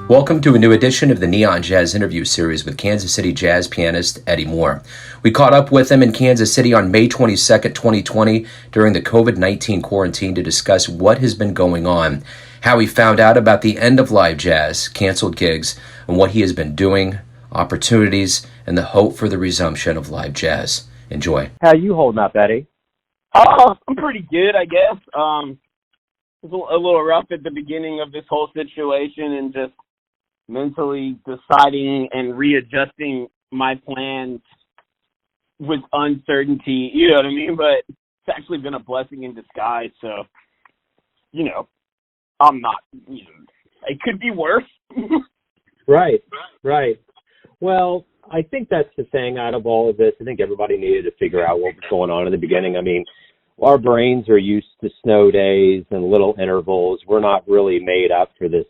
Welcome to a new edition of the Neon Jazz interview series with Kansas City jazz pianist Eddie Moore. We caught up with him in Kansas City on May 22nd, 2020 during the COVID-19 quarantine to discuss what has been going on, how he found out about the end of live jazz, canceled gigs, and what he has been doing, opportunities, and the hope for the resumption of live jazz. Enjoy. How you holding up, Eddie? I'm pretty good, I guess. It was a little rough at the beginning of this whole situation and just mentally deciding and readjusting my plans with uncertainty, you know what I mean? But it's actually been a blessing in disguise, so, I'm not, it could be worse. Right. Well, I think that's the thing out of all of this. I think everybody needed to figure out what was going on in the beginning. I mean, our brains are used to snow days and little intervals. We're not really made up for this,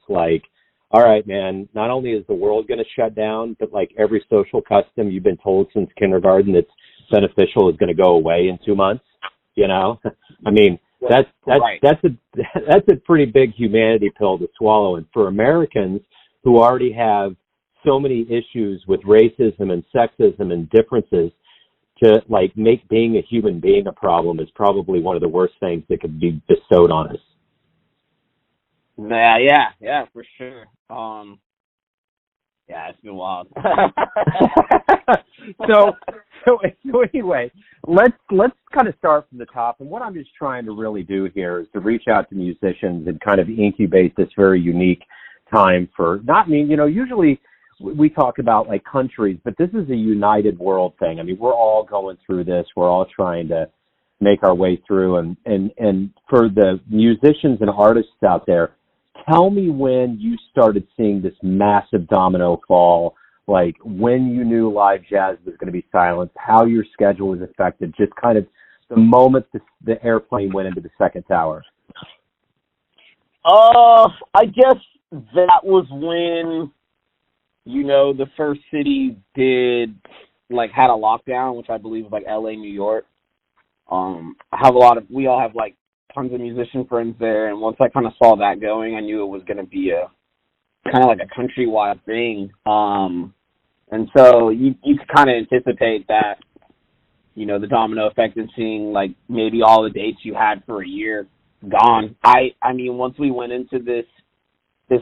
all right, man, not only is the world going to shut down, but every social custom you've been told since kindergarten that's beneficial is going to go away in 2 months, I mean, that's a pretty big humanity pill to swallow. And for Americans who already have so many issues with racism and sexism and differences, to make being a human being a problem is probably one of the worst things that could be bestowed on us. Yeah, for sure. It's been wild. So anyway, let's kind of start from the top. And what I'm just trying to really do here is to reach out to musicians and kind of incubate this very unique time for usually we talk about countries, but this is a united world thing. I mean, we're all going through this. We're all trying to make our way through. And for the musicians and artists out there, tell me when you started seeing this massive domino fall, when you knew live jazz was going to be silenced, how your schedule was affected, just kind of the moment the airplane went into the second tower. I guess that was when, the first city did, had a lockdown, which I believe was LA, New York. We all have tons of musician friends there, and once I kind of saw that going, I knew it was going to be a kind of a countrywide thing. And so you could kind of anticipate that, the domino effect and seeing maybe all the dates you had for a year gone. I mean, once we went into this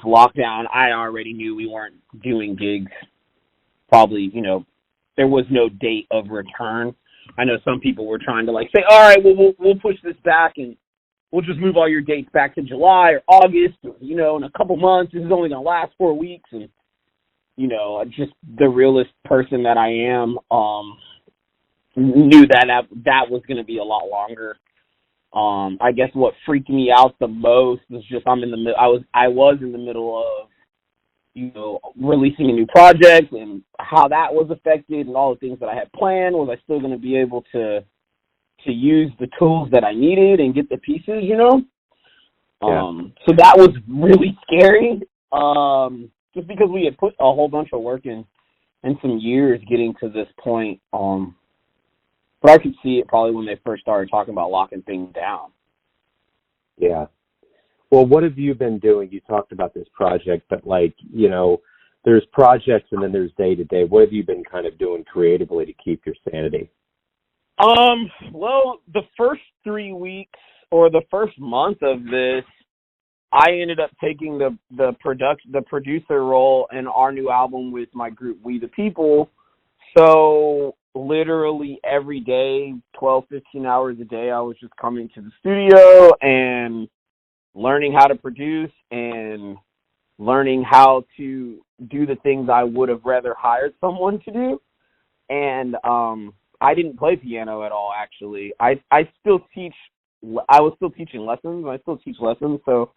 lockdown, I already knew we weren't doing gigs. Probably, there was no date of return. I know some people were trying to say, all right, well, we'll push this back and we'll just move all your dates back to July or August, or, in a couple months. This is only going to last 4 weeks. And, just the realist person that I am, knew that was going to be a lot longer. I guess what freaked me out the most was just I was in the middle of, releasing a new project and how that was affected and all the things that I had planned. Was I still going to be able to use the tools that I needed and get the pieces, Yeah. So that was really scary, just because we had put a whole bunch of work in and some years getting to this point. But I could see it probably when they first started talking about locking things down. Yeah. Well, what have you been doing? You talked about this project, but there's projects and then there's day-to-day. What have you been kind of doing creatively to keep your sanity? Well, the first 3 weeks or the first month of this, I ended up taking the producer role in our new album with my group, We the People. So literally every day, 12, 15 hours a day, I was just coming to the studio and learning how to produce and learning how to do the things I would have rather hired someone to do. And I didn't play piano at all, actually. I was still teaching lessons, and I still teach lessons. So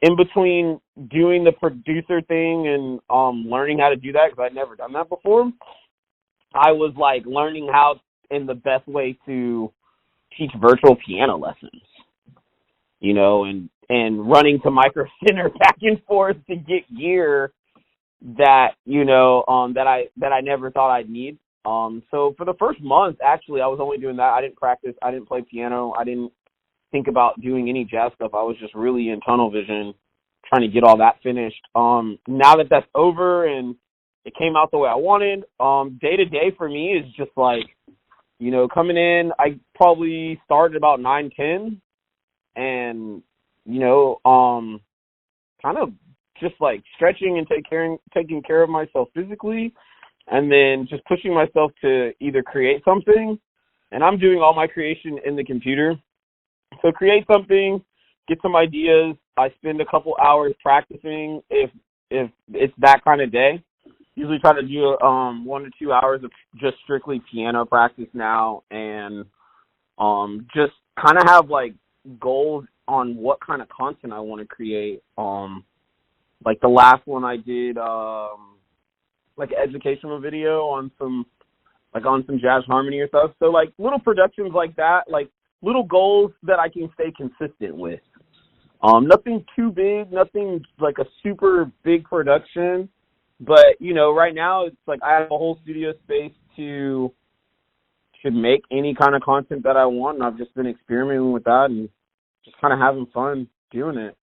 in between doing the producer thing and learning how to do that, because I'd never done that before, I was learning how in the best way to teach virtual piano lessons, and running to Micro Center back and forth to get gear that that I never thought I'd need. So for the first month, actually, I was only doing that. I didn't practice. I didn't play piano. I didn't think about doing any jazz stuff. I was just really in tunnel vision, trying to get all that finished. Now that that's over and it came out the way I wanted, day to day for me is just like, coming in, I probably started about 9:10, and kind of just like stretching and taking care of myself physically, and then just pushing myself to either create something. And I'm doing all my creation in the computer. So create something, get some ideas. I spend a couple hours practicing if it's that kind of day. Usually try to do 1 to 2 hours of just strictly piano practice now, and just kind of have like goals on what kind of content I want to create. Like the last one I did, like an educational video on some jazz harmony or stuff. So like little productions like that, like little goals that I can stay consistent with. Nothing too big, nothing like a super big production. But, right now it's like I have a whole studio space to make any kind of content that I want, and I've just been experimenting with that and just kind of having fun doing it.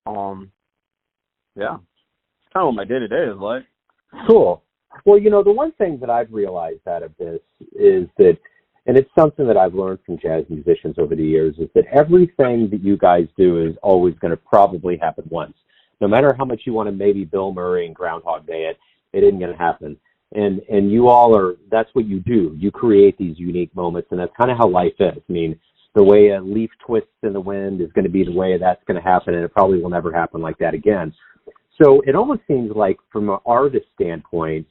Yeah. It's kind of what my day-to-day is like. Cool. Well, the one thing that I've realized out of this is that, and it's something that I've learned from jazz musicians over the years, is that everything that you guys do is always going to probably happen once. No matter how much you want to maybe Bill Murray and Groundhog Day it isn't going to happen. And you all that's what you do. You create these unique moments, and that's kind of how life is. I mean, the way a leaf twists in the wind is going to be the way that's going to happen, and it probably will never happen like that again. So it almost seems like, from an artist standpoint,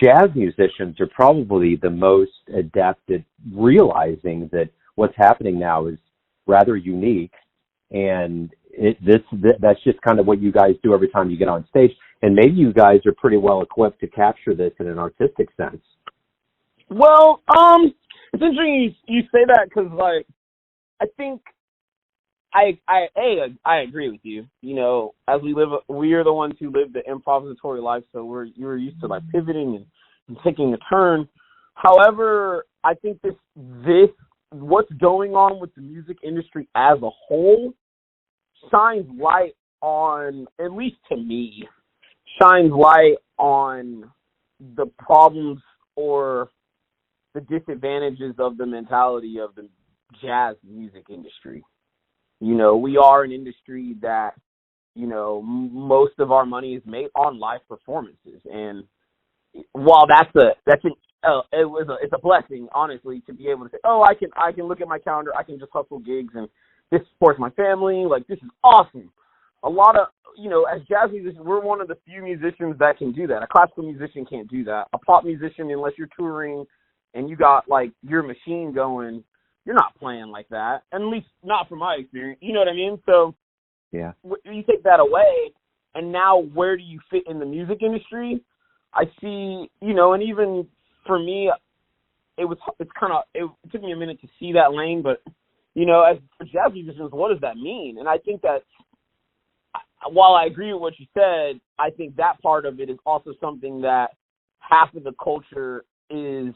jazz musicians are probably the most adept at realizing that what's happening now is rather unique, and that's just kind of what you guys do every time you get on stage. And maybe you guys are pretty well equipped to capture this in an artistic sense. Well, it's interesting you say that, because like I think I agree with you. As we are the ones who live the improvisatory life, so you're used to like pivoting and taking a turn. However, I think this what's going on with the music industry as a whole shines light on, at least to me, the problems or the disadvantages of the mentality of the jazz music industry. We are an industry that, most of our money is made on live performances. And while it's a blessing, honestly, to be able to say, oh, I can look at my calendar, I can just hustle gigs, and this supports my family. Like, this is awesome. A lot of, as jazz musicians, we're one of the few musicians that can do that. A classical musician can't do that. A pop musician, unless you're touring and you got like your machine going, you're not playing like that. At least not from my experience. You know what I mean? So yeah, you take that away, and now where do you fit in the music industry? I see, and even for me, it took me a minute to see that lane, but as for jazz musicians, what does that mean? And I think that while I agree with what you said, I think that part of it is also something that half of the culture is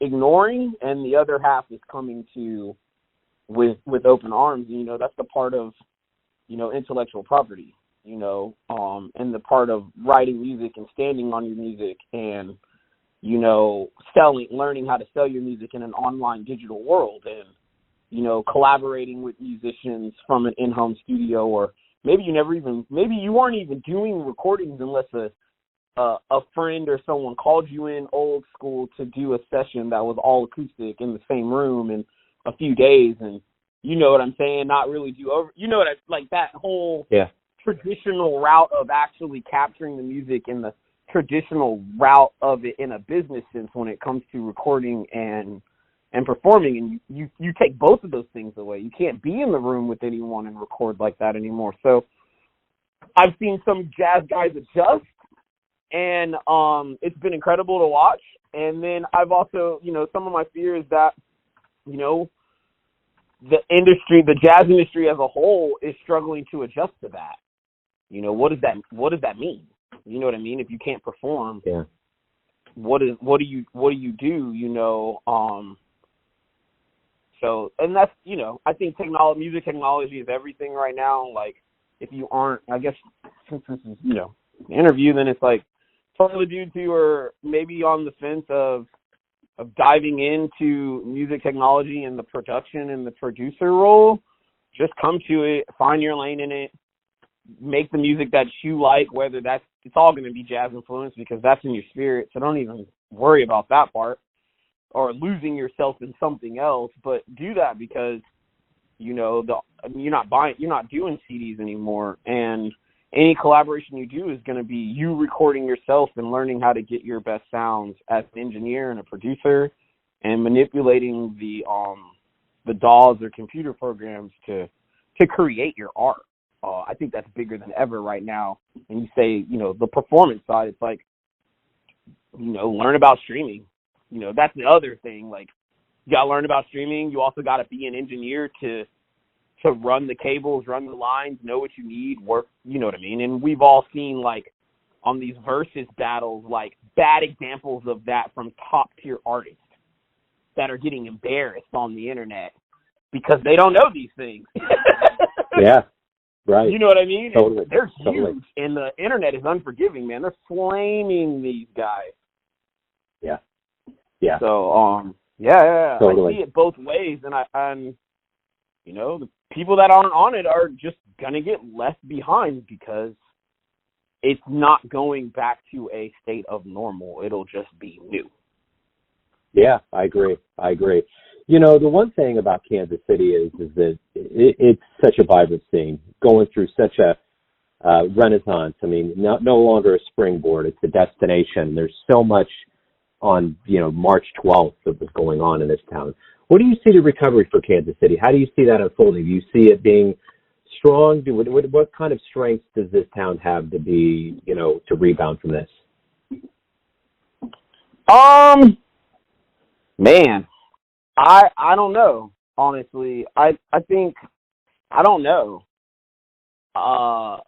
ignoring, and the other half is coming to with open arms. That's the part of intellectual property, and the part of writing music and standing on your music, and learning how to sell your music in an online digital world, and collaborating with musicians from an in-home studio, or maybe you weren't even doing recordings unless a friend or someone called you in old school to do a session that was all acoustic in the same room in a few days, and you know what I'm saying, not really do over, like that whole traditional route of actually capturing the music in the traditional route of it in a business sense when it comes to recording and performing, and you take both of those things away. You can't be in the room with anyone and record like that anymore. So I've seen some jazz guys adjust, and it's been incredible to watch. And then I've also, some of my fear is that, the jazz industry as a whole is struggling to adjust to that. What does that mean? You know what I mean? If you can't perform, Yeah. what do you do? So, and that's, I think music technology is everything right now. Like, if you aren't, I guess, since this is, an interview, then it's like, for the dudes who are maybe on the fence of diving into music technology and the production and the producer role, just come to it, find your lane in it, make the music that you like, whether it's all going to be jazz influenced because that's in your spirit. So don't even worry about that part or losing yourself in something else, but do that because, you're not doing CDs anymore. And any collaboration you do is going to be you recording yourself and learning how to get your best sounds as an engineer and a producer and manipulating the DAWs or computer programs to create your art. I think that's bigger than ever right now. And you say, the performance side, it's like, learn about streaming. That's the other thing. Like, you got to learn about streaming. You also got to be an engineer to run the cables, run the lines, know what you need, work, you know what I mean? And we've all seen, like, on these versus battles, like, bad examples of that from top-tier artists that are getting embarrassed on the internet because they don't know these things. Yeah, right. You know what I mean? Totally. They're Totally. huge, and the internet is unforgiving, man. They're flaming these guys. Yeah. Yeah. So, yeah. Totally. I see it both ways, and the people that aren't on it are just going to get left behind because it's not going back to a state of normal. It'll just be new. Yeah, I agree. The one thing about Kansas City is that it's such a vibrant scene, going through such a renaissance. I mean, no longer a springboard. It's a destination. There's so much on, March 12th that was going on in this town. What do you see the recovery for Kansas City? How do you see that unfolding? Do you see it being strong? What kind of strengths does this town have to be, to rebound from this? Man, I don't know, honestly. I think, I don't know. I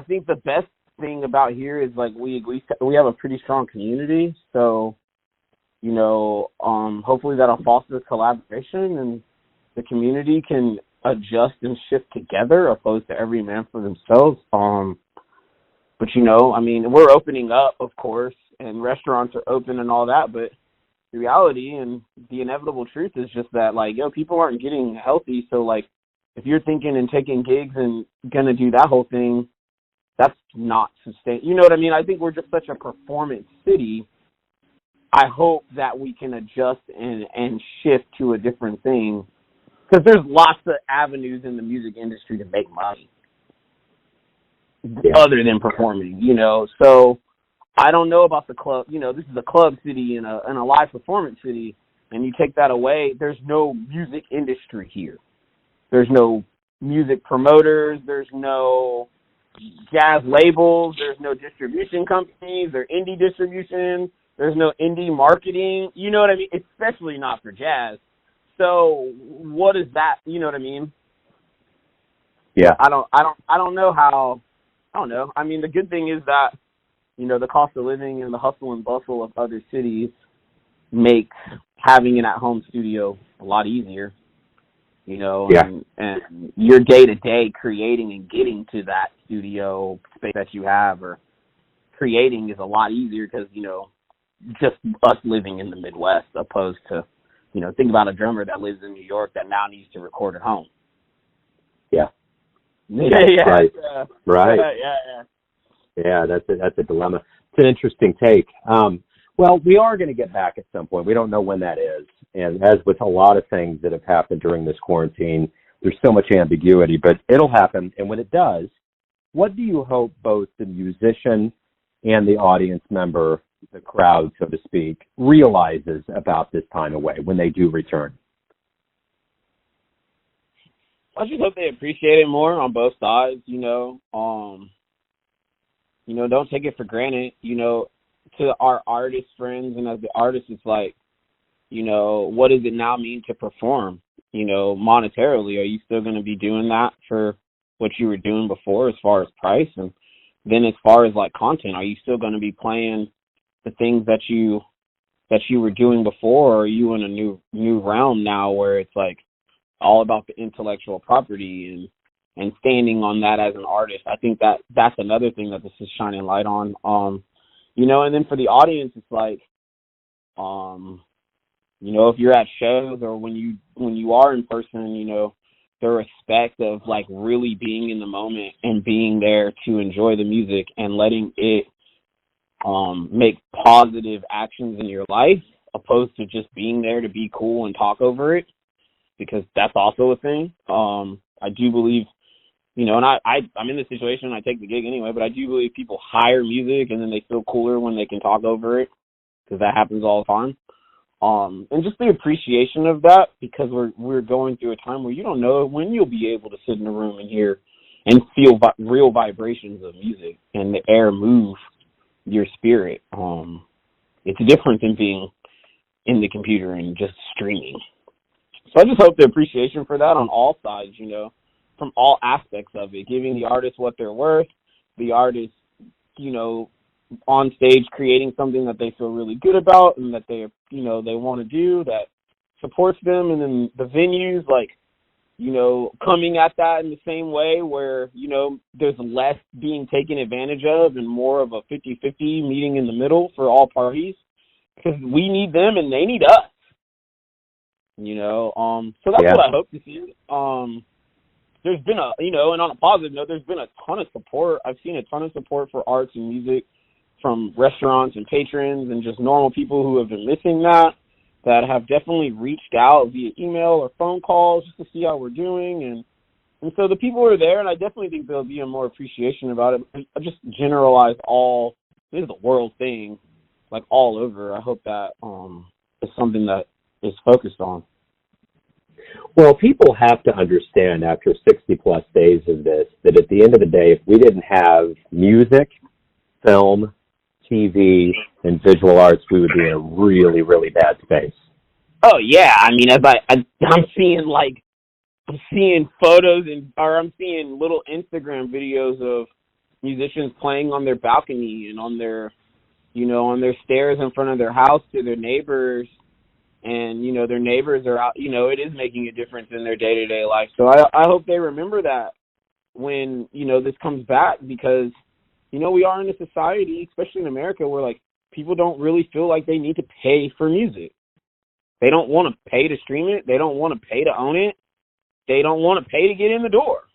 think the best thing about here is, like, we have a pretty strong community, so, hopefully that'll foster collaboration and the community can adjust and shift together opposed to every man for themselves. But, we're opening up, of course, and restaurants are open and all that, but the reality and the inevitable truth is just that, like, people aren't getting healthy. So, like, if you're thinking and taking gigs and going to do that whole thing, that's not sustainable. You know what I mean? I think we're just such a performance city. I hope that we can adjust and shift to a different thing because there's lots of avenues in the music industry to make money other than performing, So I don't know about the club. This is a club city and a live performance city, and you take that away, there's no music industry here. There's no music promoters. There's no jazz labels. There's no distribution companies or indie distribution. There's no indie marketing. You know what I mean? Especially not for jazz. So what is that? You know what I mean? Yeah. I don't know how. I don't know. I mean, the good thing is that, the cost of living and the hustle and bustle of other cities makes having an at-home studio a lot easier, and your day-to-day creating and getting to that studio space that you have or creating is a lot easier because, just us living in the Midwest opposed to, think about a drummer that lives in New York that now needs to record at home. Yeah. Yeah. Right. Right. Yeah. Yeah, that's a dilemma. It's an interesting take. Well, we are going to get back at some point. We don't know when that is. And as with a lot of things that have happened during this quarantine, there's so much ambiguity, but it'll happen. And when it does, what do you hope both the musician and the audience member, the crowd, so to speak, realizes about this time away when they do return? I just hope they appreciate it more on both sides, don't take it for granted, to our artist friends and as the artist, it's like, what does it now mean to perform, monetarily? Are you still going to be doing that for what you were doing before as far as price? And then as far as like content, are you still going to be playing the things that you were doing before, or are you in a new realm now where it's like all about the intellectual property and standing on that as an artist? I think that's another thing that this is shining light on. And then for the audience, it's like, if you're at shows or when you are in person, the respect of like really being in the moment and being there to enjoy the music and letting it make positive actions in your life, opposed to just being there to be cool and talk over it, because that's also a thing. I do believe, and I'm in this situation, I take the gig anyway, but I do believe people hire music and then they feel cooler when they can talk over it, because that happens all the time. And just the appreciation of that, because we're going through a time where you don't know when you'll be able to sit in a room and hear and feel real vibrations of music and the air move your spirit. It's different than being in the computer and just streaming. So I just hope the appreciation for that on all sides, from all aspects of it, giving the artists what they're worth, the artists, on stage creating something that they feel really good about and that they want to do, that supports them, and then the venues, like, coming at that in the same way where, there's less being taken advantage of and more of a 50-50 meeting in the middle for all parties, because we need them and they need us, so that's what I hope to see. There's been and on a positive note, there's been a ton of support. I've seen a ton of support for arts and music from restaurants and patrons and just normal people who have been missing that have definitely reached out via email or phone calls just to see how we're doing. And so the people are there, and I definitely think there'll be a more appreciation about it. I just generalize this is a world thing, like all over. I hope that is something that is focused on. Well, people have to understand after 60-plus days of this that at the end of the day, if we didn't have music, film, TV, and visual arts, we would be in a really, really bad space. Oh yeah, I mean, I'm seeing photos or I'm seeing little Instagram videos of musicians playing on their balcony and on their stairs in front of their house to their neighbors, and their neighbors are out. It is making a difference in their day-to-day life. So I hope they remember that when this comes back, because we are in a society, especially in America, where like people don't really feel like they need to pay for music. They don't want to pay to stream it. They don't want to pay to own it. They don't want to pay to get in the door.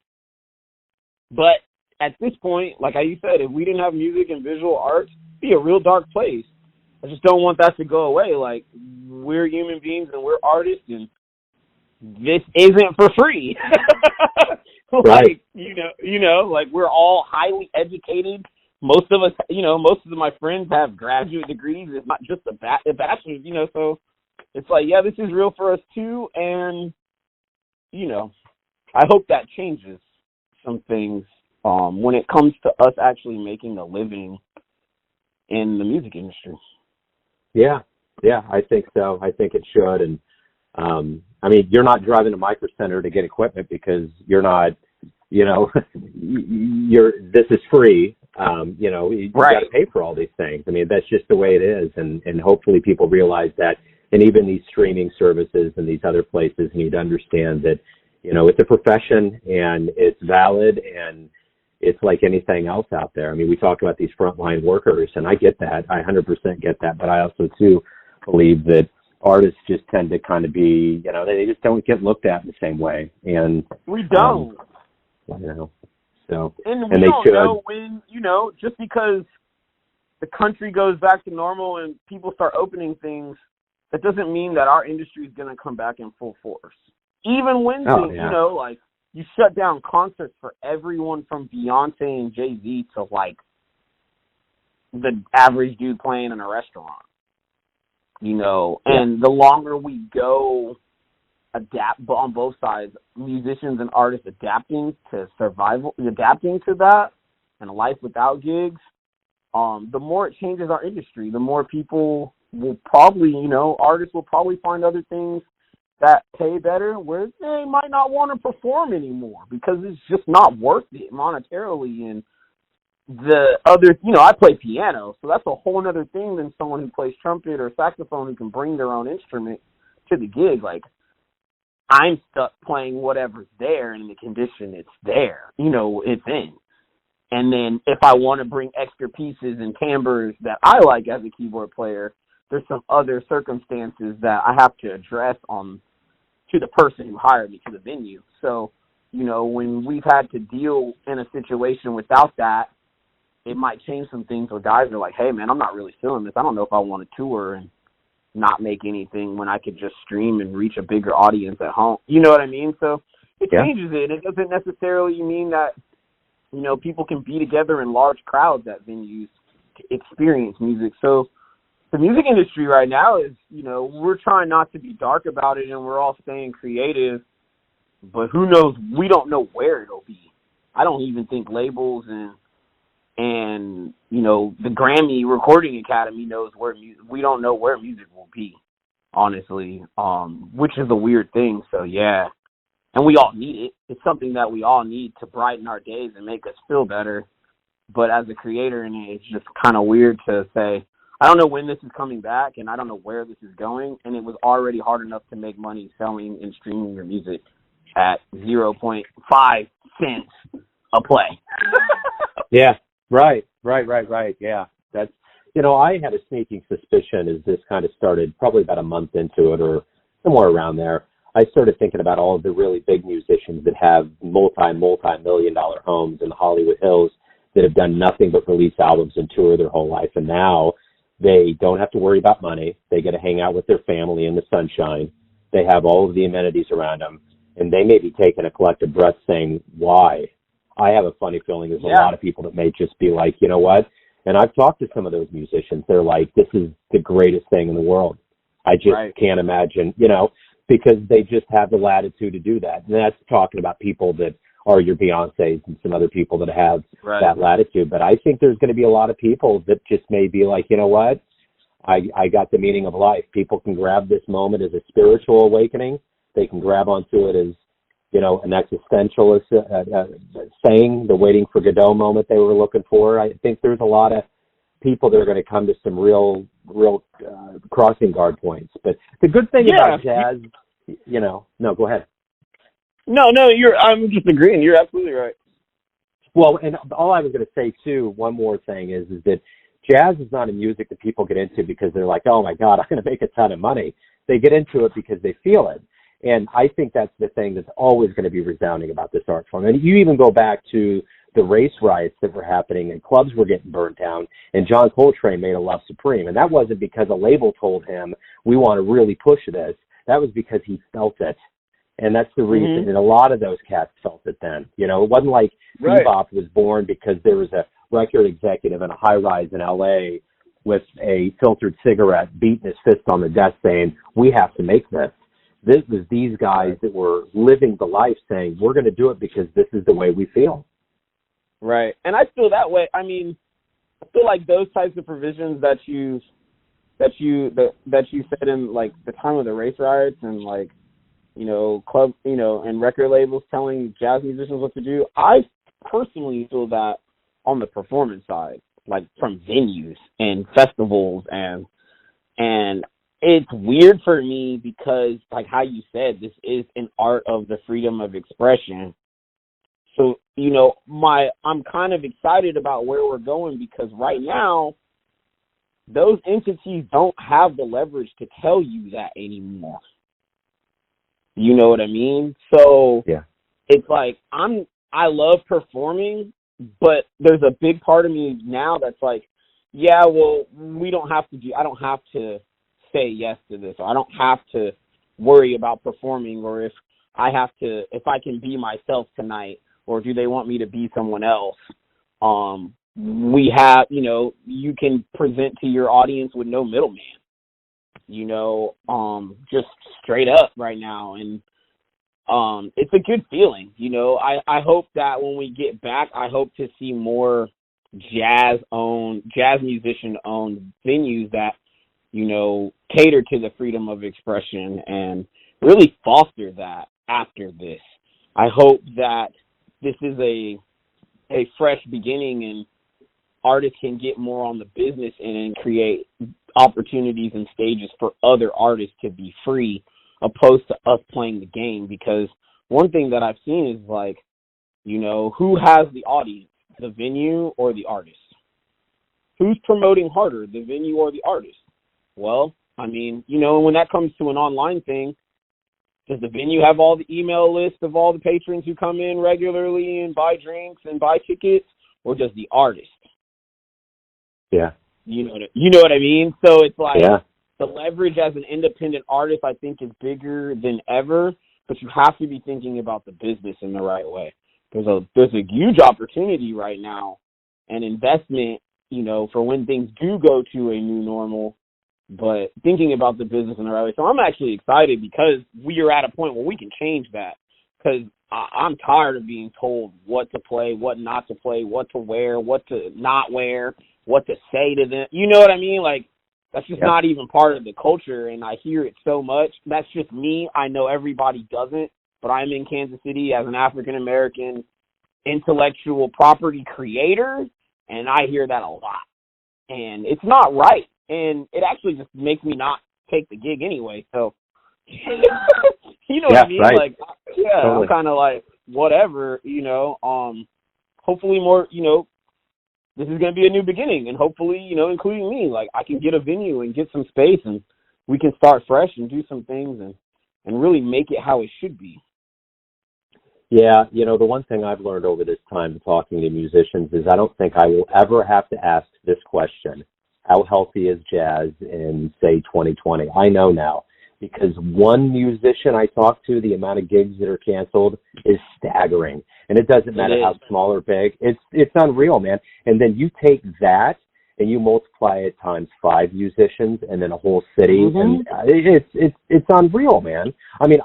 But at this point, like you said, if we didn't have music and visual arts, it'd be a real dark place. I just don't want that to go away. Like, we're human beings and we're artists, and this isn't for free. Right. Like we're all highly educated. Most of us, most of my friends have graduate degrees, if not just a bachelor's, so it's like, yeah, this is real for us too. And, I hope that changes some things when it comes to us actually making a living in the music industry. Yeah, I think so. I think it should. And, you're not driving to Micro Center to get equipment because you're not, this is free. You right. got to pay for all these things. That's just the way it is. And hopefully people realize that. And even these streaming services and these other places need to understand that, it's a profession and it's valid, and it's like anything else out there. We talk about these frontline workers, and I get that. I 100% get that. But I also, too, believe that artists just tend to kind of be, they just don't get looked at in the same way. And we don't. So, and they don't should. know when, just because the country goes back to normal and people start opening things, that doesn't mean that our industry is going to come back in full force. Even when things, you shut down concerts for everyone from Beyonce and Jay-Z to like the average dude playing in a restaurant, and the longer we go adapt on both sides, musicians and artists adapting to that and a life without gigs, the more it changes our industry, the more people will probably, artists will probably find other things that pay better where they might not want to perform anymore because it's just not worth it monetarily. And the other, I play piano, so that's a whole other thing than someone who plays trumpet or saxophone who can bring their own instrument to the gig. Like, I'm stuck playing whatever's there in the condition it's there, it's in. And then if I want to bring extra pieces and timbres that I like as a keyboard player, there's some other circumstances that I have to address to the person who hired me, to the venue. So, when we've had to deal in a situation without that, it might change some things where guys are like, hey, man, I'm not really feeling this. I don't know if I want to tour and not make anything when I could just stream and reach a bigger audience at home. You know what I mean? So it changes it. It doesn't necessarily mean that, people can be together in large crowds at venues to experience music. So the music industry right now is, we're trying not to be dark about it and we're all staying creative, but who knows? We don't know where it'll be. I don't even think labels and the Grammy Recording Academy knows where we don't know where music will be, honestly, which is a weird thing. So, yeah, and we all need it. It's something that we all need to brighten our days and make us feel better. But as a creator, and it's just kind of weird to say, I don't know when this is coming back, and I don't know where this is going, and it was already hard enough to make money selling and streaming your music at 0.5 cents a play. Yeah. Right. Yeah. That's, I had a sneaking suspicion as this kind of started probably about a month into it or somewhere around there. I started thinking about all of the really big musicians that have multi-million dollar homes in the Hollywood Hills that have done nothing but release albums and tour their whole life. And now they don't have to worry about money. They get to hang out with their family in the sunshine. They have all of the amenities around them. And they may be taking a collective breath saying, why? I have a funny feeling there's a lot of people that may just be like, you know what? And I've talked to some of those musicians. They're like, this is the greatest thing in the world. I just can't imagine, because they just have the latitude to do that. And that's talking about people that are your Beyoncés and some other people that have that latitude. But I think there's going to be a lot of people that just may be like, you know what? I got the meaning of life. People can grab this moment as a spiritual awakening. They can grab onto it as, an existentialist saying, the waiting for Godot moment they were looking for. I think there's a lot of people that are going to come to some real crossing guard points. But the good thing about jazz, no, go ahead. No, I'm just agreeing. You're absolutely right. Well, and all I was going to say too, one more thing is that jazz is not a music that people get into because they're like, oh my God, I'm going to make a ton of money. They get into it because they feel it. And I think that's the thing that's always going to be resounding about this art form. And you even go back to the race riots that were happening and clubs were getting burnt down, and John Coltrane made a Love Supreme. And that wasn't because a label told him, we want to really push this. That was because he felt it. And that's the reason. And a lot of those cats felt it then. It wasn't like bebop was born because there was a record executive in a high-rise in L.A. with a filtered cigarette beating his fist on the desk saying, we have to make this. This was these guys that were living the life saying, we're going to do it because this is the way we feel. Right. And I feel that way. I mean, I feel like those types of provisions that you said in like the time of the race riots and like, club, and record labels telling jazz musicians what to do. I personally feel that on the performance side, like from venues and festivals and it's weird for me because, like how you said, this is an art of the freedom of expression. So, I'm kind of excited about where we're going because right now, those entities don't have the leverage to tell you that anymore. You know what I mean? So it's like I love performing, but there's a big part of me now that's like, yeah, well, I don't have to say yes to this, or I don't have to worry about performing, or if I can be myself tonight, or do they want me to be someone else? We have, you can present to your audience with no middleman, just straight up right now. And it's a good feeling, I hope that when we get back, I hope to see more jazz musician owned venues that, cater to the freedom of expression and really foster that after this. I hope that this is a fresh beginning artists can get more on the business end and create opportunities and stages for other artists to be free, opposed to us playing the game. Because one thing that I've seen is, like, you know, who has the audience, the venue or the artist? Who's promoting harder, the venue or the artist? Well, I mean, you know, when that comes to an online thing, does the venue have all the email list of all the patrons who come in regularly and buy drinks and buy tickets, or does the artist? Yeah. You know what I mean? So it's like, yeah. The leverage as an independent artist, I think, is bigger than ever, but you have to be thinking about the business in the right way. There's a huge opportunity right now and investment, you know, for when things do go to a new normal, but thinking about the business in the right way. So I'm actually excited because we are at a point where we can change that, because I'm tired of being told what to play, what not to play, what to wear, what to not wear, what to say to them. You know what I mean? Like, that's just not even part of the culture, and I hear it so much. That's just me. I know everybody doesn't, but I'm in Kansas City as an African-American intellectual property creator, and I hear that a lot. And it's not right, and it actually just makes me not take the gig anyway. So, you know what I mean? Right. Like, yeah, totally. I'm kind of like, whatever, you know. Hopefully more, you know, this is going to be a new beginning, and hopefully, you know, including me, like, I can get a venue and get some space, and we can start fresh and do some things and really make it how it should be. Yeah, you know, the one thing I've learned over this time talking to musicians is I don't think I will ever have to ask this question: how healthy is jazz in, say, 2020? I know now, because one musician I talk to, the amount of gigs that are canceled is staggering. And it doesn't matter how small or big. It's unreal, man. And then you take that and you multiply it times 5 musicians and then a whole city, and it's unreal, man. I mean,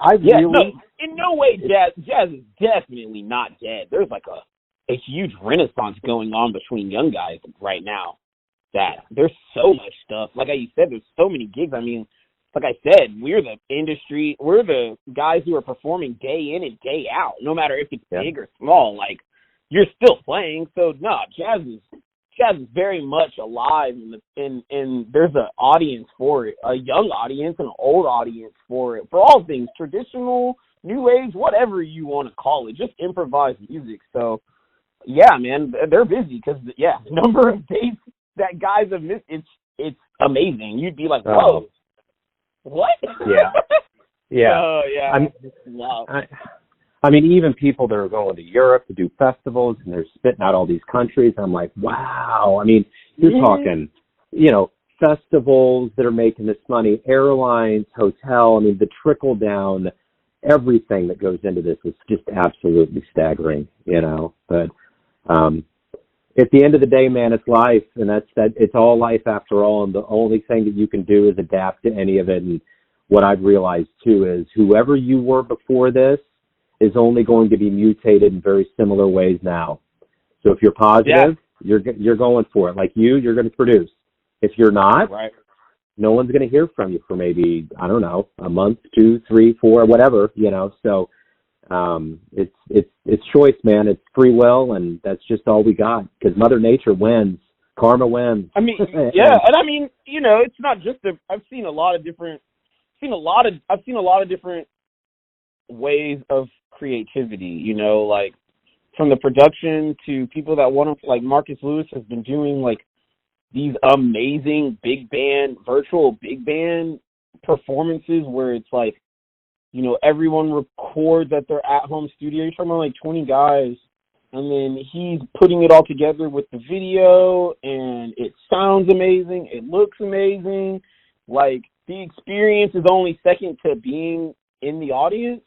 in no way jazz is definitely not dead. There's like a huge renaissance going on between young guys right now. That there's so much stuff. Like you said, there's so many gigs. I mean, like I said, we're the guys who are performing day in and day out, no matter if it's big or small. Like, you're still playing. So no, jazz is very much alive, and there's an audience for it, a young audience and an old audience for it, for all things, traditional, new age, whatever you want to call it, just improvised music. So yeah, man, they're busy because the number of dates that guys have missed, it's amazing. You'd be like, whoa. What? Yeah. Oh, yeah. I mean, even people that are going to Europe to do festivals, and they're spitting out all these countries. I'm like, wow. I mean, you're talking, you know, festivals that are making this money, airlines, hotel. I mean, the trickle down, everything that goes into this is just absolutely staggering, you know. But at the end of the day, man, it's life, and it's all life after all. And the only thing that you can do is adapt to any of it. And what I've realized too is whoever you were before this is only going to be mutated in very similar ways now. So if you're positive, you're going for it. Like you're going to produce. If you're not, no one's going to hear from you for maybe, I don't know, a month, 2, 3, 4, whatever, you know. So it's choice, man. It's free will, and that's just all we got, because Mother Nature wins. Karma wins. I mean, and I mean, you know, it's not just I've seen a lot of different ways of creativity, you know, like from the production to people that want to, like Marcus Lewis has been doing like these amazing virtual big band performances where it's like, you know, everyone records at their at-home studio. You're talking about like 20 guys, and then he's putting it all together with the video, and it sounds amazing. It looks amazing. Like, the experience is only second to being in the audience.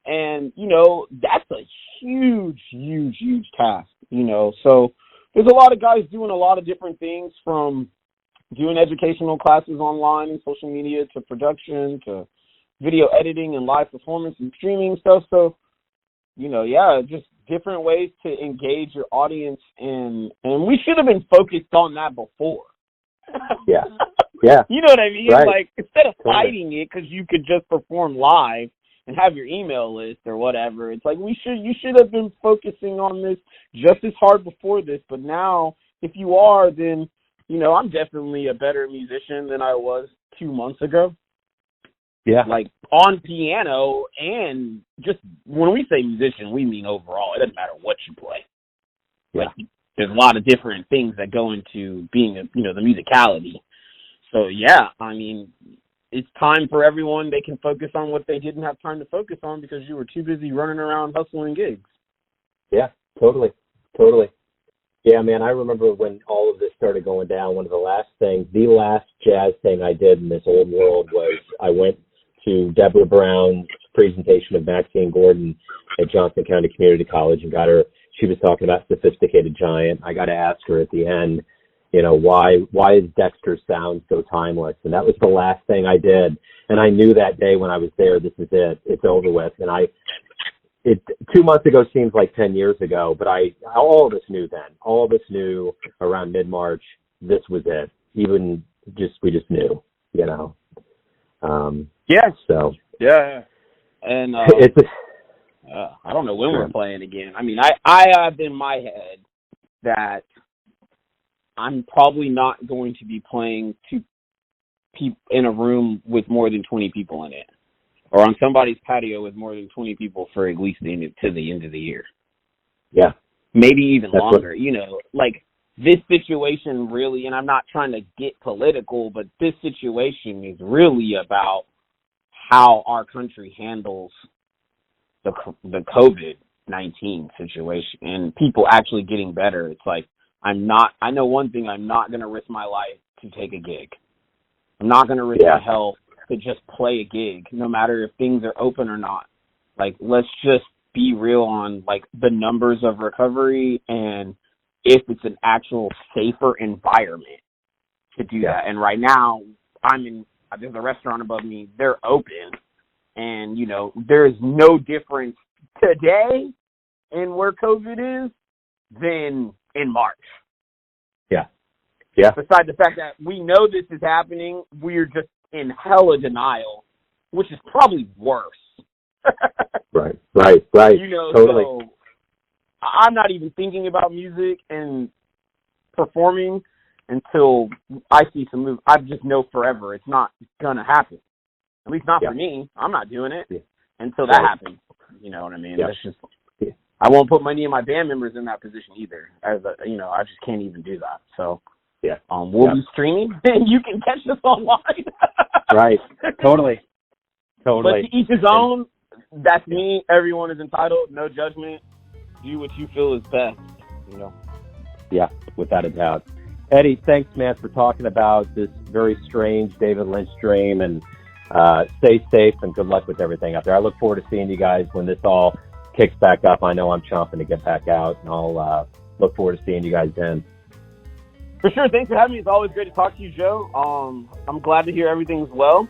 And, you know, that's a huge, huge, huge task, you know. So there's a lot of guys doing a lot of different things, from doing educational classes online and social media to production to video editing and live performance and streaming stuff. So, you know, just different ways to engage your audience. And we should have been focused on that before. Yeah. You know what I mean? Right. Like, instead of fighting it because you could just perform live and have your email list or whatever, it's like you should have been focusing on this just as hard before this, but now If you are, then, I'm definitely a better musician than I was 2 months ago. Yeah. Like, on piano, and just when we say musician, we mean overall. It doesn't matter what you play. Yeah. Like, there's a lot of different things that go into being, the musicality. So, yeah, I mean, it's time for everyone. They can focus on what they didn't have time to focus on because you were too busy running around hustling gigs. Yeah, totally. Yeah, man, I remember when all of this started going down, the last jazz thing I did in this old world was I went to Deborah Brown's presentation of Maxine Gordon at Johnson County Community College and she was talking about Sophisticated Giant. I got to ask her at the end, why is Dexter's sound so timeless? And that was the last thing I did. And I knew that day when I was there, this is it. It's over with. And 2 months ago seems like 10 years ago, but all of us knew then. All of us knew around mid-March, this was it. We just knew, Yes. So. Yeah. And I don't know when we're playing again. I mean, I have in my head that I'm probably not going to be playing in a room with more than 20 people in it, or on somebody's patio with more than 20 people for at least to the end of the year. Yeah. Maybe even longer. Like this situation really, and I'm not trying to get political, but this situation is really about how our country handles the COVID-19 situation and people actually getting better. It's like, I know one thing, I'm not going to risk my life to take a gig. I'm not going to risk my health to just play a gig, no matter if things are open or not. Like, let's just be real on, like, the numbers of recovery and if it's an actual safer environment to do that. And right now, there's a restaurant above me, they're open, and, there's no difference today in where COVID is than in March. Yeah. Besides the fact that we know this is happening, we're just in hella denial, which is probably worse. Right. Totally. So I'm not even thinking about music and performing until I see some moves. I just know forever it's not gonna happen. At least not for me. I'm not doing it until that happens. You know what I mean? That's just. I won't put any of my band members in that position either. I just can't even do that. So. We'll be streaming, and you can catch us online. Right. Totally. But to each his own. That's me. Everyone is entitled. No judgment. Do what you feel is best. Yeah, without a doubt. Eddie, thanks, man, for talking about this very strange David Lynch dream, and stay safe and good luck with everything out there. I look forward to seeing you guys when this all kicks back up. I know I'm chomping to get back out, and I'll look forward to seeing you guys then. For sure. Thanks for having me. It's always great to talk to you, Joe. I'm glad to hear everything's well,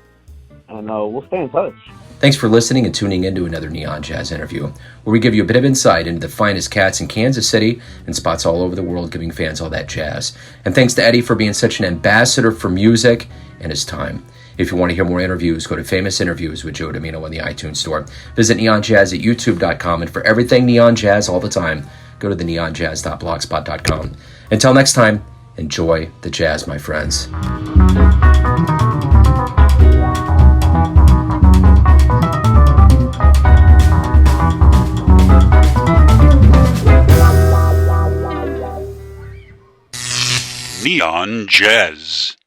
and we'll stay in touch. Thanks for listening and tuning in to another Neon Jazz interview, where we give you a bit of insight into the finest cats in Kansas City and spots all over the world, giving fans all that jazz. And thanks to Eddie for being such an ambassador for music and his time. If you want to hear more interviews, go to Famous Interviews with Joe Domino in the iTunes Store. Visit neonjazz at youtube.com, and for everything Neon Jazz all the time, go to the neonjazz.blogspot.com. Until next time, enjoy the jazz, my friends. Neon Jazz.